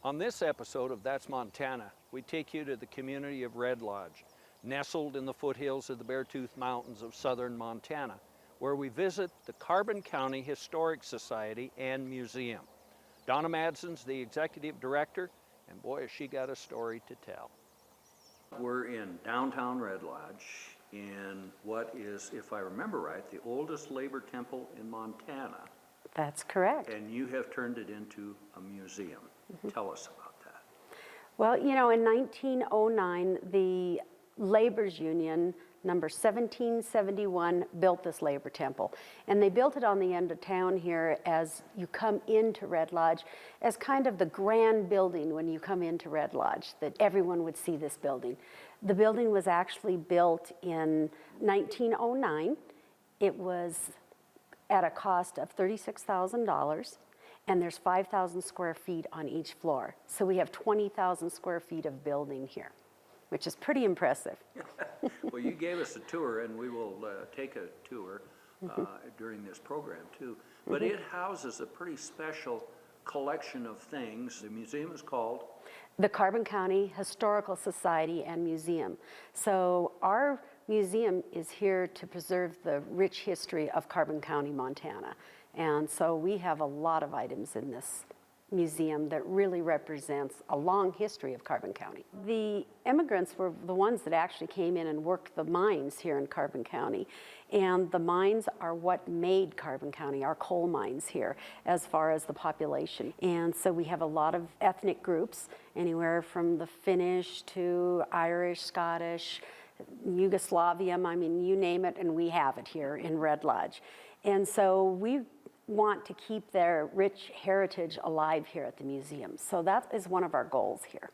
On this episode of That's Montana, we take you to the community of Red Lodge, nestled in the foothills of the Beartooth Mountains of southern Montana, where we visit the Carbon County Historic Society and Museum. Donna Madsen's the executive director, and boy, has she got a story to tell. We're in downtown Red Lodge in what is, if I remember right, the oldest labor temple in Montana. That's correct. And you have turned it into a museum. Tell us about that. Well, you know, in 1909, the Labor's Union, number 1771, built this labor temple. And they built it on the end of town here as you come into Red Lodge, as kind of the grand building when you come into Red Lodge, that everyone would see this building. The building was actually built in 1909. It was at a cost of $36,000, and there's 5,000 square feet on each floor. So we have 20,000 square feet of building here, which is pretty impressive. Well, you gave us a tour, and we will take a tour during this program too. But it houses a pretty special collection of things. The museum is called? The Carbon County Historical Society and Museum. So our museum is here to preserve the rich history of Carbon County, Montana. And so we have a lot of items in this museum that really represents a long history of Carbon County. The immigrants were the ones that actually came in and worked the mines here in Carbon County. And the mines are what made Carbon County, our coal mines here, as far as the population. And so we have a lot of ethnic groups, anywhere from the Finnish to Irish, Scottish, Yugoslavian, I mean, you name it, and we have it here in Red Lodge. And so we want to keep their rich heritage alive here at the museum. So that is one of our goals here.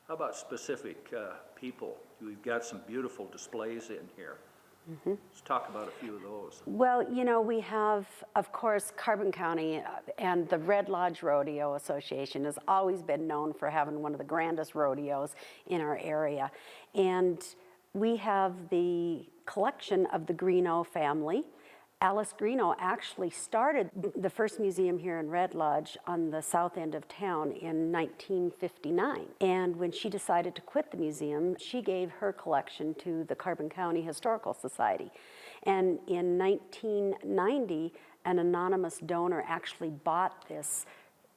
How about specific people? We've got some beautiful displays in here. Let's talk about a few of those. Well, you know, we have, of course, Carbon County and the Red Lodge Rodeo Association has always been known for having one of the grandest rodeos in our area. And we have the collection of the Greenough family. Alice Greenough actually started the first museum here in Red Lodge on the south end of town in 1959. And when she decided to quit the museum, she gave her collection to the Carbon County Historical Society. And in 1990, an anonymous donor actually bought this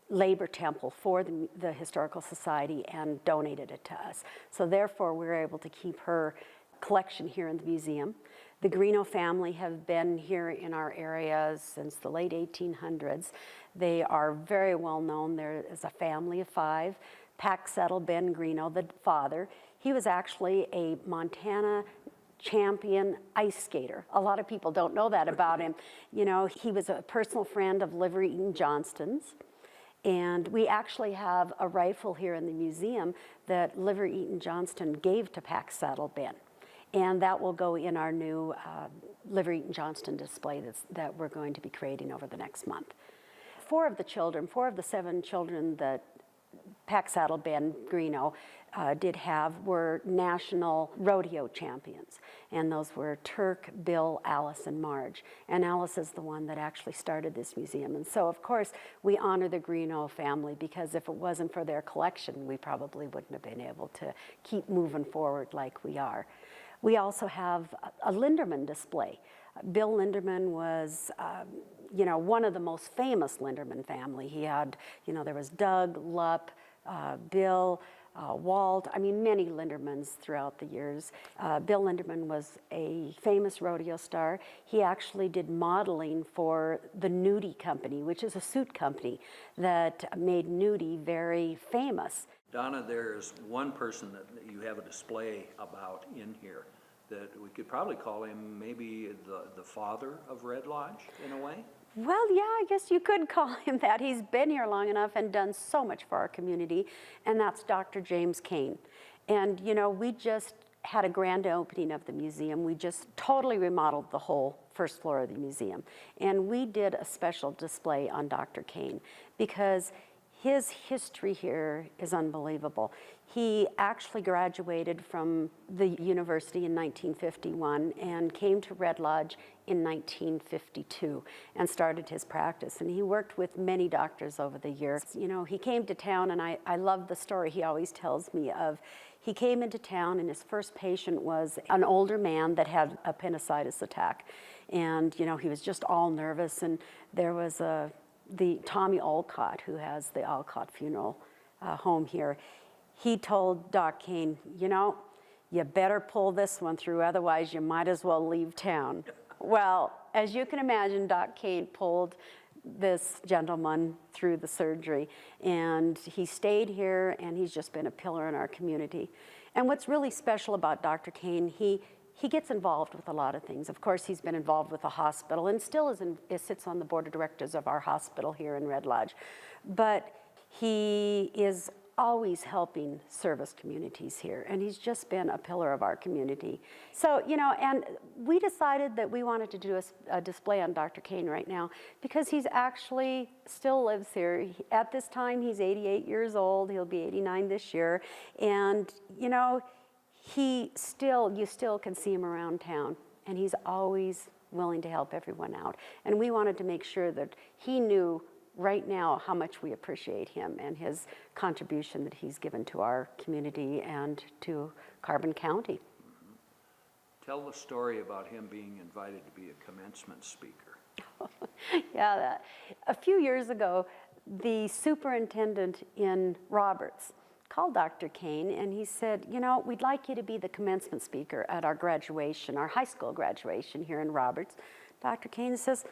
labor temple for the Historical Society and donated it to us. So therefore, we were able to keep her collection here in the museum. The Greenough family have been here in our area since the late 1800s. They are very well known. There is a family of 5. Packsaddle Ben Greenough, the father, he was actually a Montana champion ice skater. A lot of people don't know that about him. You know, he was a personal friend of Liver Eaton Johnston's. And we actually have a rifle here in the museum that Liver Eaton Johnston gave to Packsaddle Ben. And that will go in our new Liver Eaton Johnston display that we're going to be creating over the next month. 4 of the 7 children that Packsaddle Ben Greenough did have were national rodeo champions. And those were Turk, Bill, Alice, and Marge. And Alice is the one that actually started this museum. And so, of course, we honor the Greenough family, because if it wasn't for their collection, we probably wouldn't have been able to keep moving forward like we are. We also have a Linderman display. Bill Linderman was, you know, one of the most famous Linderman family. He had, you know, there was Doug, Lupp, Bill, Walt, I mean, many Lindermans throughout the years. Bill Linderman was a famous rodeo star. He actually did modeling for the Nudie Company, which is a suit company that made Nudie very famous. Donna, there's one person that you have a display about in here that we could probably call him maybe the father of Red Lodge in a way. Well, yeah, I guess you could call him that. He's been here long enough and done so much for our community, and that's Dr. James Kane. And, you know, we just had a grand opening of the museum. We just totally remodeled the whole first floor of the museum. And we did a special display on Dr. Kane because His history here is unbelievable. He actually graduated from the university in 1951 and came to Red Lodge in 1952 and started his practice. And he worked with many doctors over the years. You know, he came to town, and I love the story he always tells me of. He came into town, and his first patient was an older man that had a appendicitis attack. And, you know, he was just all nervous, and there was the Tommy Olcott, who has the Olcott Funeral Home here. He told Doc Kane, you know, you better pull this one through, otherwise you might as well leave town. Well, as you can imagine, Doc Kane pulled this gentleman through the surgery, and he stayed here, and he's just been a pillar in our community. And what's really special about Dr. Kane, he gets involved with a lot of things. Of course, he's been involved with the hospital and still sits on the board of directors of our hospital here in Red Lodge. But he is always helping service communities here, and he's just been a pillar of our community. So, you know, and we decided that we wanted to do a display on Dr. Kane right now because he's actually still lives here. At this time, he's 88 years old. He'll be 89 this year. And, you know, you still can see him around town, and he's always willing to help everyone out. And we wanted to make sure that he knew right now how much we appreciate him and his contribution that he's given to our community and to Carbon County. Tell the story about him being invited to be a commencement speaker. Yeah, a few years ago, the superintendent in Roberts called Dr. Kane, and he said, you know, we'd like you to be the commencement speaker at our graduation, our high school graduation here in Roberts. Dr. Kane says,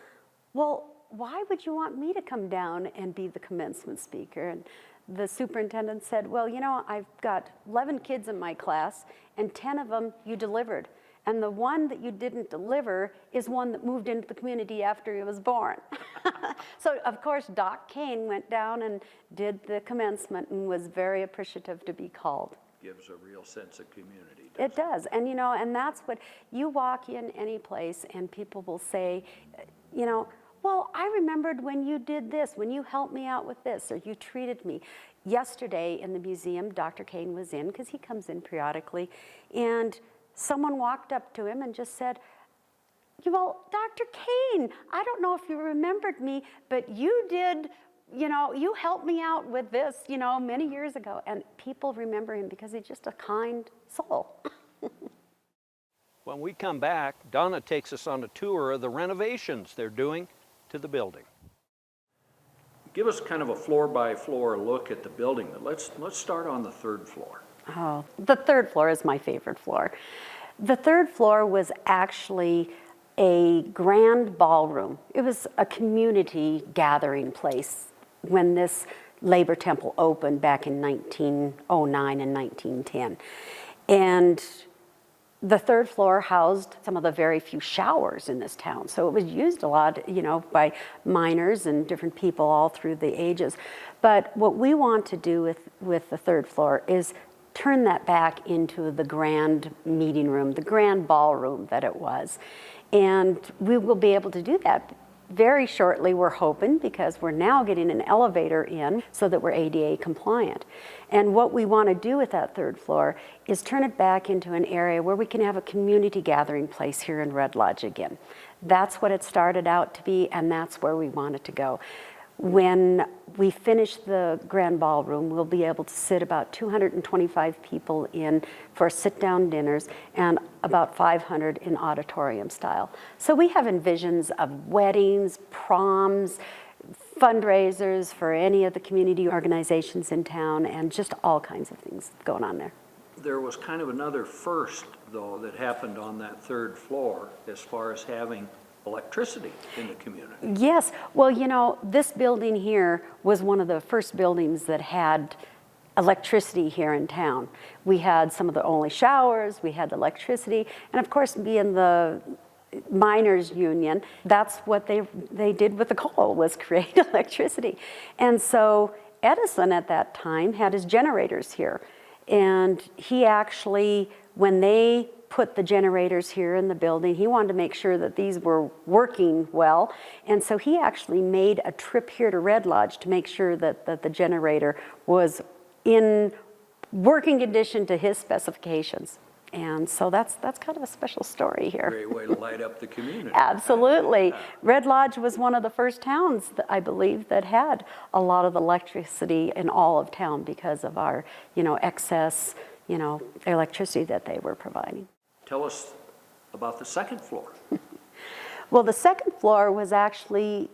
well, why would you want me to come down and be the commencement speaker? And the superintendent said, well, you know, I've got 11 kids in my class, and 10 of them you delivered. And the one that you didn't deliver is one that moved into the community after he was born. So, of course, Doc Kane went down and did the commencement and was very appreciative to be called. Gives a real sense of community. It does. And, you know, and that's what, you walk in any place and people will say, you know, well, I remembered when you did this, when you helped me out with this, or you treated me. Yesterday in the museum, Dr. Kane was in, because he comes in periodically, and someone walked up to him and just said, well, Dr. Kane, I don't know if you remembered me, but you did, you know, you helped me out with this, you know, many years ago. And people remember him because he's just a kind soul. When we come back, Donna takes us on a tour of the renovations they're doing to the building. Give us kind of a floor-by-floor look at the building, but let's start on the third floor. Oh, the third floor is my favorite floor. The third floor was actually a grand ballroom. It was a community gathering place when this Labor Temple opened back in 1909 and 1910. And the third floor housed some of the very few showers in this town. So it was used a lot, you know, by miners and different people all through the ages. But what we want to do with the third floor is turn that back into the grand meeting room, the grand ballroom that it was. And we will be able to do that very shortly, we're hoping, because we're now getting an elevator in so that we're ADA compliant. And what we want to do with that third floor is turn it back into an area where we can have a community gathering place here in Red Lodge again. That's what it started out to be, and that's where we want it to go. When we finish the grand ballroom, we'll be able to sit about 225 people in for sit-down dinners and about 500 in auditorium style. So we have envisions of weddings, proms, fundraisers for any of the community organizations in town, and just all kinds of things going on there. There was kind of another first, though, that happened on that third floor as far as having electricity in the community. Yes, well, you know, this building here was one of the first buildings that had electricity here in town. We had some of the only showers, we had electricity, and of course, being the miners union, that's what they did with the coal, was create electricity. And so Edison at that time had his generators here, and he actually when they put the generators here in the building, he wanted to make sure that these were working well. And so he actually made a trip here to Red Lodge to make sure that the generator was in working condition to his specifications. And so that's kind of a special story here. Great way to light up the community. Absolutely. Red Lodge was one of the first towns, that I believe, that had a lot of electricity in all of town because of our, excess, electricity that they were providing. Tell us about the second floor. Well, the second floor was actually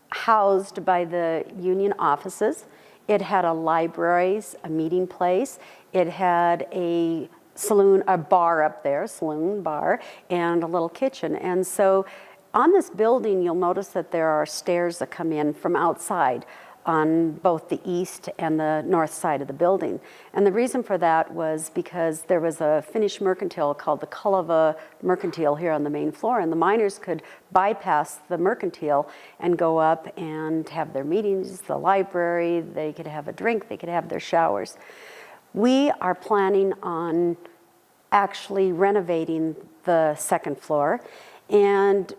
housed by the union offices. It had a library, a meeting place. It had a saloon, a bar up there, saloon, bar, and a little kitchen. And so on this building, you'll notice that there are stairs that come in from outside on both the east and the north side of the building. And the reason for that was because there was a Finnish mercantile called the Kaleva Mercantile here on the main floor, and the miners could bypass the mercantile and go up and have their meetings, the library, they could have a drink, they could have their showers. We are planning on actually renovating the second floor, and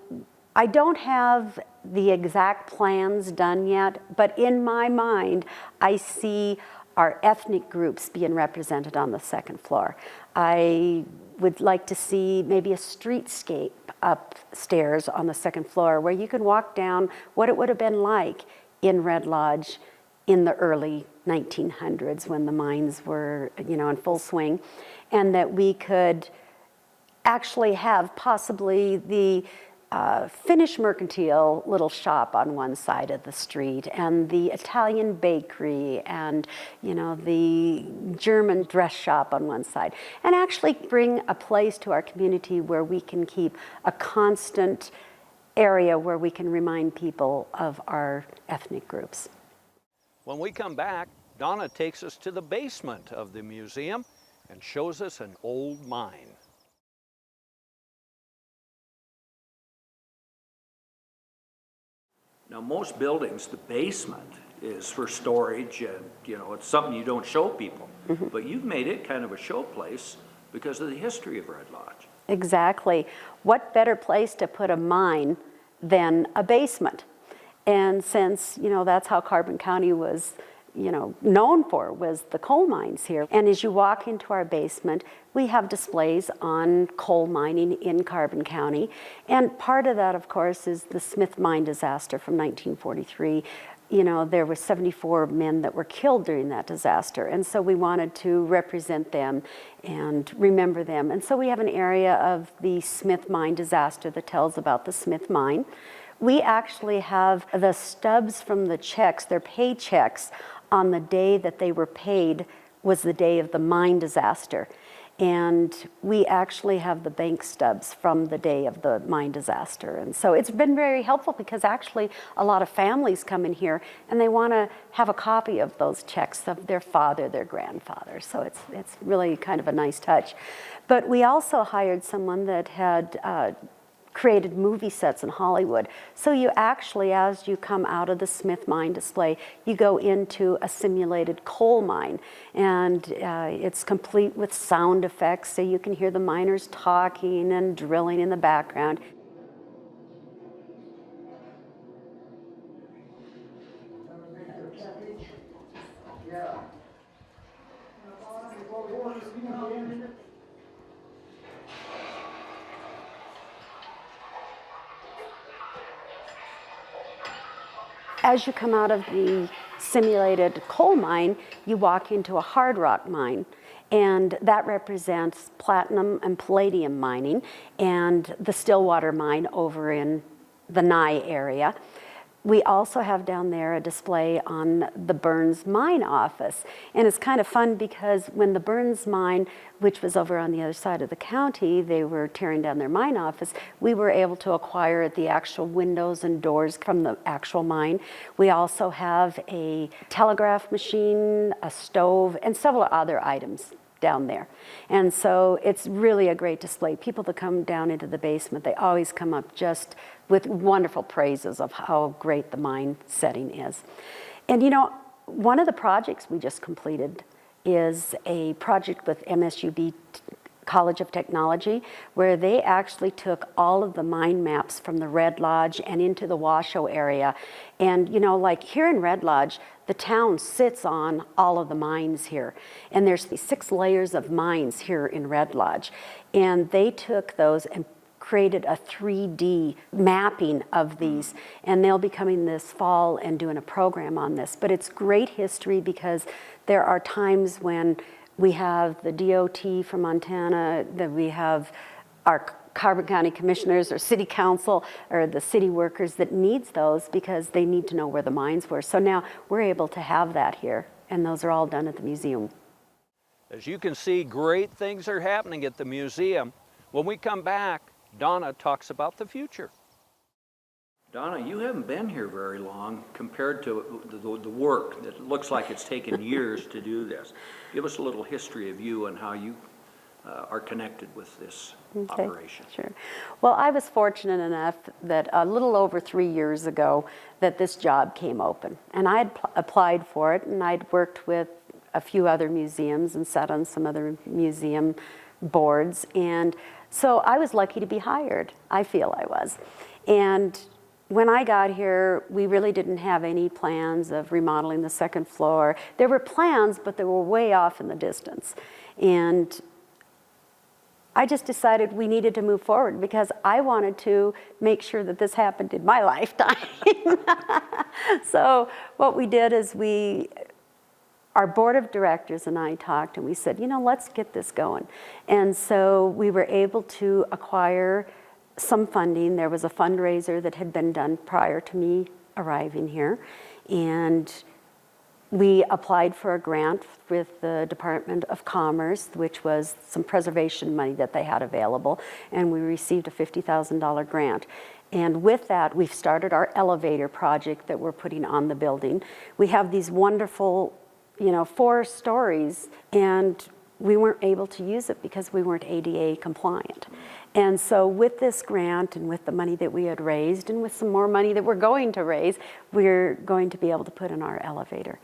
I don't have the exact plans done yet, but in my mind, I see our ethnic groups being represented on the second floor. I would like to see maybe a streetscape upstairs on the second floor where you can walk down what it would have been like in Red Lodge in the early 1900s when the mines were, in full swing, and that we could actually have possibly the Finnish mercantile little shop on one side of the street, and the Italian bakery, and the German dress shop on one side, and actually bring a place to our community where we can keep a constant area where we can remind people of our ethnic groups. When we come back, Donna takes us to the basement of the museum and shows us an old mine. Now, most buildings, the basement is for storage and, it's something you don't show people. Mm-hmm. But you've made it kind of a showplace because of the history of Red Lodge. Exactly. What better place to put a mine than a basement? And since, that's how Carbon County was, known for, was the coal mines here. And as you walk into our basement, we have displays on coal mining in Carbon County. And part of that, of course, is the Smith Mine disaster from 1943. There were 74 men that were killed during that disaster. And so we wanted to represent them and remember them. And so we have an area of the Smith Mine disaster that tells about the Smith Mine. We actually have the stubs from the checks, their paychecks, on the day that they were paid was the day of the mine disaster. And we actually have the bank stubs from the day of the mine disaster. And so it's been very helpful because actually a lot of families come in here and they want to have a copy of those checks of their father, their grandfather. So it's really kind of a nice touch. But we also hired someone that had created movie sets in Hollywood. So you actually, as you come out of the Smith Mine display, you go into a simulated coal mine. And it's complete with sound effects, so you can hear the miners talking and drilling in the background. As you come out of the simulated coal mine, you walk into a hard rock mine, and that represents platinum and palladium mining, and the Stillwater mine over in the Nye area. We also have down there a display on the Burns Mine office. And it's kind of fun because when the Burns Mine, which was over on the other side of the county, they were tearing down their mine office, we were able to acquire the actual windows and doors from the actual mine. We also have a telegraph machine, a stove, and several other items down there. And so it's really a great display. People that come down into the basement, they always come up just with wonderful praises of how great the mine setting is. And one of the projects we just completed is a project with MSUB College of Technology, where they actually took all of the mine maps from the Red Lodge and into the Washoe area. And you know, like here in Red Lodge, the town sits on all of the mines here. And there's these 6 layers of mines here in Red Lodge. And they took those and created a 3D mapping of these, and they'll be coming this fall and doing a program on this. But it's great history because there are times when we have the DOT from Montana, that we have our Carbon County commissioners or city council or the city workers that needs those because they need to know where the mines were. So now we're able to have that here, and those are all done at the museum. As you can see, great things are happening at the museum. When we come back, Donna talks about the future. Donna, you haven't been here very long compared to the work. It looks like it's taken years to do this. Give us a little history of you and how you are connected with this operation. Sure. Well, I was fortunate enough that a little over 3 years ago that this job came open. And I had applied for it, and I'd worked with a few other museums and sat on some other museum boards. And so I was lucky to be hired. I feel I was. And when I got here, we really didn't have any plans of remodeling the 2nd floor. There were plans, but they were way off in the distance. And I just decided we needed to move forward because I wanted to make sure that this happened in my lifetime. So what we did is our board of directors and I talked, and we said, you know, let's get this going. And so we were able to acquire some funding. There was a fundraiser that had been done prior to me arriving here, and we applied for a grant with the Department of Commerce, which was some preservation money that they had available, and we received a $50,000 grant. And with that, we've started our elevator project that we're putting on the building. We have these wonderful, 4 stories, and we weren't able to use it because we weren't ADA compliant. And so with this grant and with the money that we had raised and with some more money that we're going to raise, we're going to be able to put in our elevator.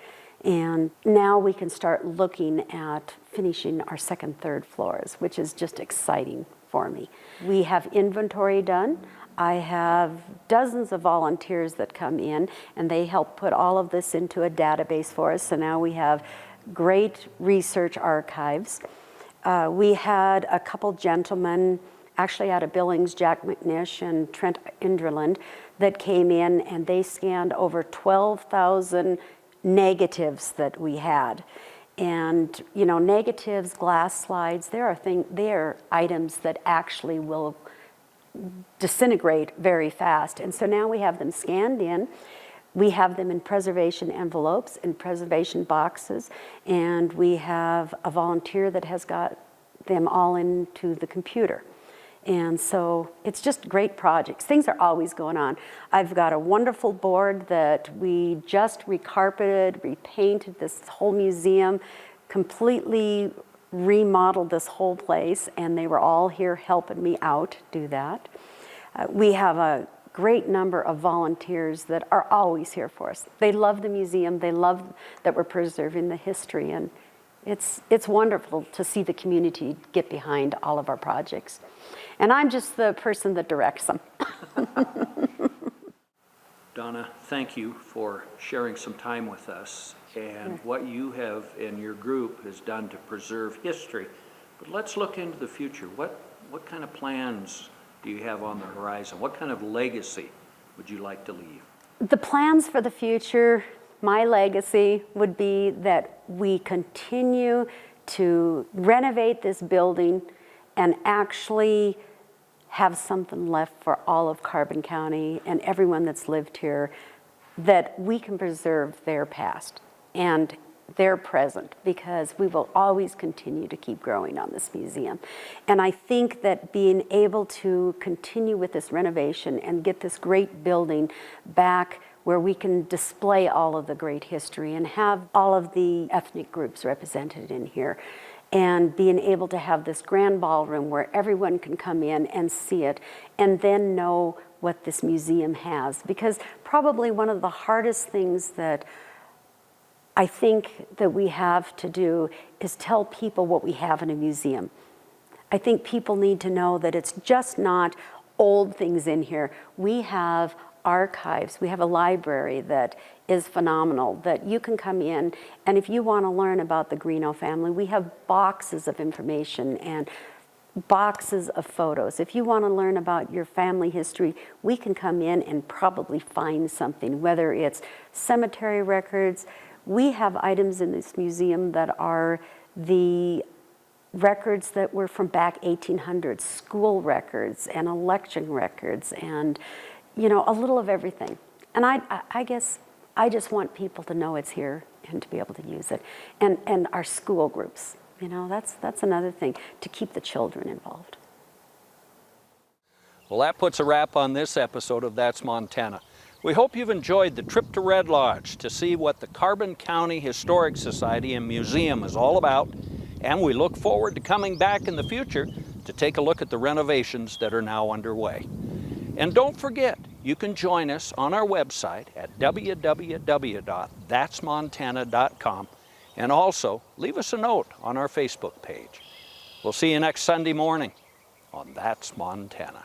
And now we can start looking at finishing our 2nd, 3rd floors, which is just exciting for me. We have inventory done. I have dozens of volunteers that come in, and they help put all of this into a database for us. So now we have great research archives. We had a couple gentlemen, actually out of Billings, Jack McNish and Trent Inderland, that came in, and they scanned over 12,000 negatives that we had. And negatives, glass slides, they are items that actually will disintegrate very fast. And so now we have them scanned in. We have them in preservation envelopes, in preservation boxes, and we have a volunteer that has got them all into the computer. And so it's just great projects. Things are always going on. I've got a wonderful board that we just recarpeted, repainted this whole museum, completely remodeled this whole place, and they were all here helping me out do that. We have a great number of volunteers that are always here for us. They love the museum. They love that we're preserving the history, and it's wonderful to see the community get behind all of our projects. And I'm just the person that directs them. Donna, thank you for sharing some time with us and what you have and your group has done to preserve history. But let's look into the future. What kind of plans do you have on the horizon? What kind of legacy would you like to leave? The plans for the future, my legacy would be that we continue to renovate this building and actually have something left for all of Carbon County and everyone that's lived here, that we can preserve their past and their present, because we will always continue to keep growing on this museum. And I think that being able to continue with this renovation and get this great building back where we can display all of the great history and have all of the ethnic groups represented in here, and being able to have this grand ballroom where everyone can come in and see it and then know what this museum has. Because probably one of the hardest things that I think that we have to do is tell people what we have in a museum. I think people need to know that it's just not old things in here. We have archives, we have a library that is phenomenal, that you can come in, and if you want to learn about the Greenough family, we have boxes of information and boxes of photos. If you want to learn about your family history, we can come in and probably find something, whether it's cemetery records. We have items in this museum that are the records that were from back 1800s, school records and election records, and you know, a little of everything. And I guess I just want people to know it's here and to be able to use it. And our school groups, you know, that's another thing, to keep the children involved. Well, that puts a wrap on this episode of That's Montana. We hope you've enjoyed the trip to Red Lodge to see what the Carbon County Historic Society and Museum is all about, and we look forward to coming back in the future to take a look at the renovations that are now underway. And don't forget, you can join us on our website at www.thatsmontana.com, and also leave us a note on our Facebook page. We'll see you next Sunday morning on That's Montana.